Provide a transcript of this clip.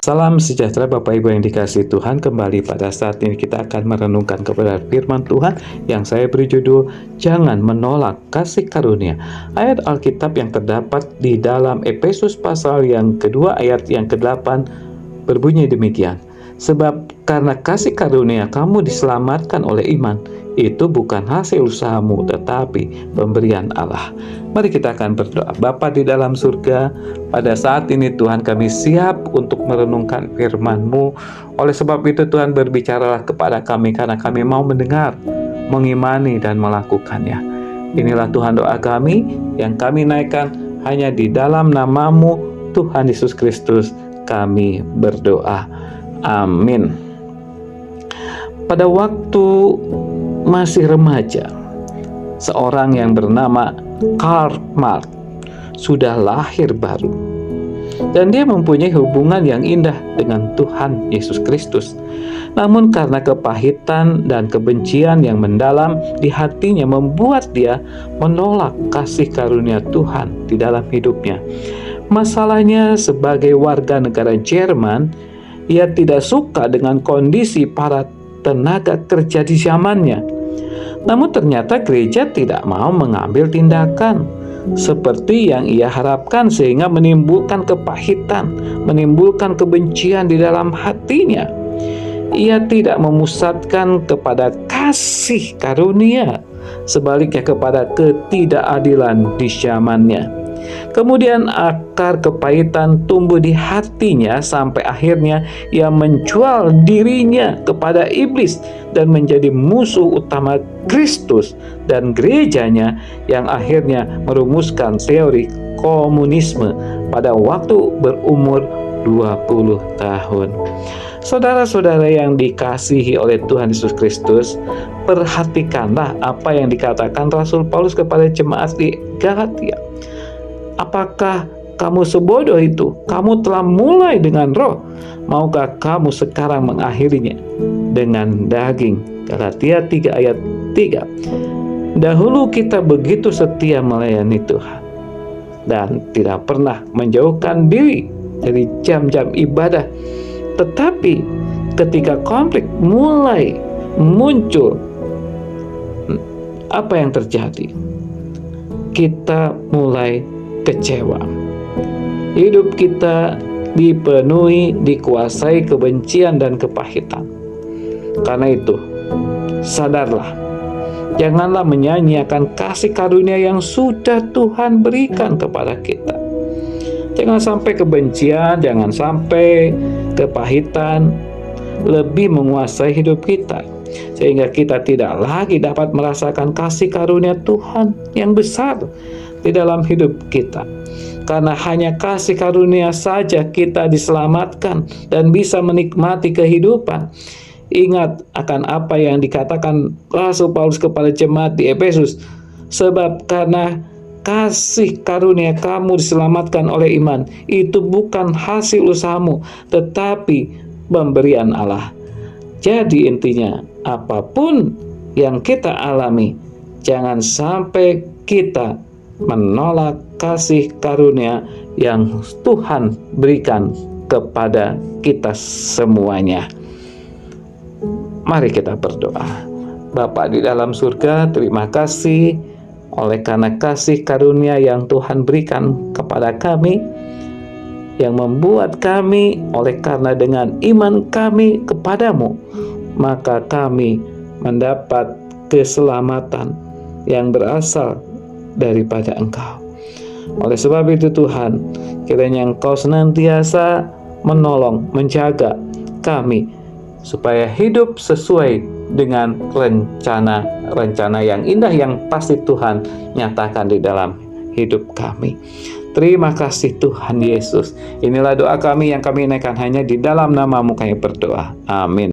Salam sejahtera Bapak Ibu yang dikasihi Tuhan. Kembali pada saat ini kita akan merenungkan kepada firman Tuhan yang saya beri judul Jangan Menolak Kasih Karunia. Ayat Alkitab yang terdapat di dalam Efesus pasal yang kedua ayat yang ke-8 berbunyi demikian. Sebab karena kasih karunia kamu diselamatkan oleh iman, itu bukan hasil usahamu tetapi pemberian Allah. Mari kita akan berdoa. Bapa di dalam surga, pada saat ini Tuhan kami siap untuk merenungkan firman-Mu. Oleh sebab itu Tuhan berbicaralah kepada kami karena kami mau mendengar, mengimani dan melakukannya. Inilah Tuhan doa kami yang kami naikkan hanya di dalam nama-Mu Tuhan Yesus Kristus kami berdoa. Amin. Pada waktu masih remaja, seorang yang bernama Karl Marx sudah lahir baru, dan dia mempunyai hubungan yang indah dengan Tuhan Yesus Kristus. Namun karena kepahitan dan kebencian yang mendalam di hatinya membuat dia menolak kasih karunia Tuhan di dalam hidupnya. Masalahnya, sebagai warga negara Jerman, ia tidak suka dengan kondisi para tenaga kerja di zamannya. Namun ternyata gereja tidak mau mengambil tindakan seperti yang ia harapkan, sehingga menimbulkan kepahitan, menimbulkan kebencian di dalam hatinya. Ia tidak memusatkan kepada kasih karunia, sebaliknya kepada ketidakadilan di zamannya. Kemudian akar kepahitan tumbuh di hatinya sampai akhirnya ia menjual dirinya kepada iblis dan menjadi musuh utama Kristus dan gerejanya, yang akhirnya merumuskan teori komunisme pada waktu berumur 20 tahun. Saudara-saudara yang dikasihi oleh Tuhan Yesus Kristus, perhatikanlah apa yang dikatakan Rasul Paulus kepada jemaat di Galatia. Apakah kamu sebodoh itu? Kamu telah mulai dengan roh, maukah kamu sekarang mengakhirinya dengan daging? Galatia 3 ayat 3. Dahulu kita begitu setia melayani Tuhan dan tidak pernah menjauhkan diri dari jam-jam ibadah. Tetapi ketika konflik mulai muncul, apa yang terjadi? Kita mulai kecewa. Hidup kita dipenuhi, dikuasai kebencian dan kepahitan. Karena itu, sadarlah, janganlah menyia-nyiakan kasih karunia yang sudah Tuhan berikan kepada kita. Jangan sampai kebencian, jangan sampai kepahitan lebih menguasai hidup kita, sehingga kita tidak lagi dapat merasakan kasih karunia Tuhan yang besar di dalam hidup kita. Karena hanya kasih karunia saja kita diselamatkan dan bisa menikmati kehidupan. Ingat akan apa yang dikatakan Rasul Paulus kepada jemaat di Efesus. Sebab karena kasih karunia kamu diselamatkan oleh iman, itu bukan hasil usahamu tetapi pemberian Allah. Jadi intinya, apapun yang kita alami, jangan sampai kita menolak kasih karunia yang Tuhan berikan kepada kita semuanya. Mari kita berdoa. Bapa di dalam surga, terima kasih oleh karena kasih karunia yang Tuhan berikan kepada kami, yang membuat kami oleh karena dengan iman kami kepadamu, maka kami mendapat keselamatan yang berasal daripada Engkau. Oleh sebab itu Tuhan, kiranya Engkau senantiasa menolong, menjaga kami supaya hidup sesuai dengan rencana yang indah yang pasti Tuhan nyatakan di dalam hidup kami. Terima kasih Tuhan Yesus. Inilah doa kami yang kami naikkan hanya di dalam nama-Mu kami berdoa. Amin.